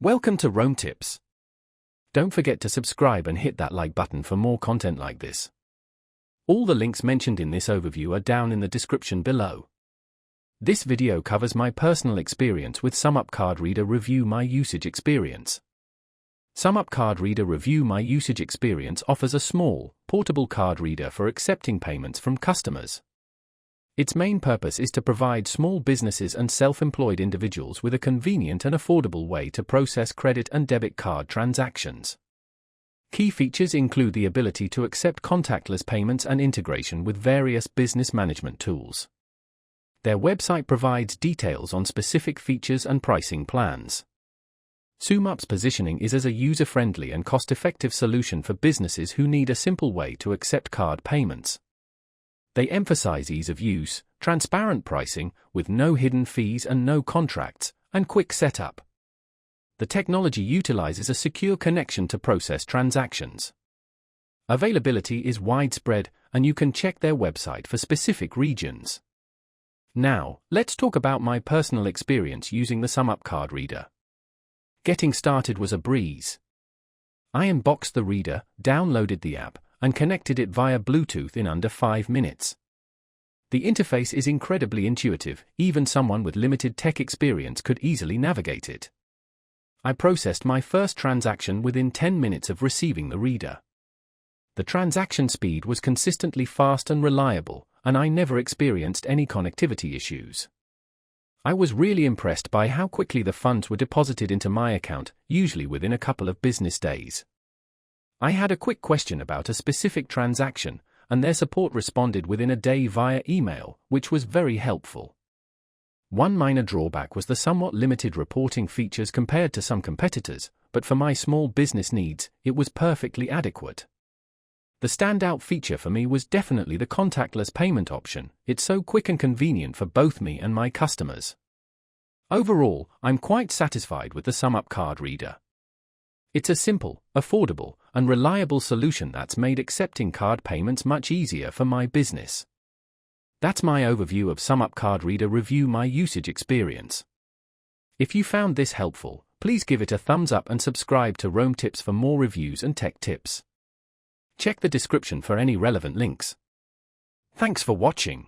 Welcome to Rome Tips. Don't forget to subscribe and hit that like button for more content like this. All the links mentioned in this overview are down in the description below. This video covers my personal experience with SumUp Card Reader. Review my usage experience. SumUp Card Reader Review My Usage Experience offers a small, portable card reader for accepting payments from customers. Its main purpose is to provide small businesses and self-employed individuals with a convenient and affordable way to process credit and debit card transactions. Key features include the ability to accept contactless payments and integration with various business management tools. Their website provides details on specific features and pricing plans. SumUp's positioning is as a user-friendly and cost-effective solution for businesses who need a simple way to accept card payments. They emphasize ease of use, transparent pricing, with no hidden fees and no contracts, and quick setup. The technology utilizes a secure connection to process transactions. Availability is widespread, and you can check their website for specific regions. Now, let's talk about my personal experience using the SumUp Card Reader. Getting started was a breeze. I unboxed the reader, downloaded the app, and connected it via Bluetooth in under 5 minutes. The interface is incredibly intuitive, even someone with limited tech experience could easily navigate it. I processed my first transaction within 10 minutes of receiving the reader. The transaction speed was consistently fast and reliable, and I never experienced any connectivity issues. I was really impressed by how quickly the funds were deposited into my account, usually within a couple of business days. I had a quick question about a specific transaction, and their support responded within a day via email, which was very helpful. One minor drawback was the somewhat limited reporting features compared to some competitors, but for my small business needs, it was perfectly adequate. The standout feature for me was definitely the contactless payment option. It's so quick and convenient for both me and my customers. Overall, I'm quite satisfied with the SumUp Card Reader. It's a simple, affordable, and reliable solution that's made accepting card payments much easier for my business. That's my overview of SumUp Card Reader. Review my usage experience. If you found this helpful, please give it a thumbs up and subscribe to Rome Tips for more reviews and tech tips. Check the description for any relevant links. Thanks for watching.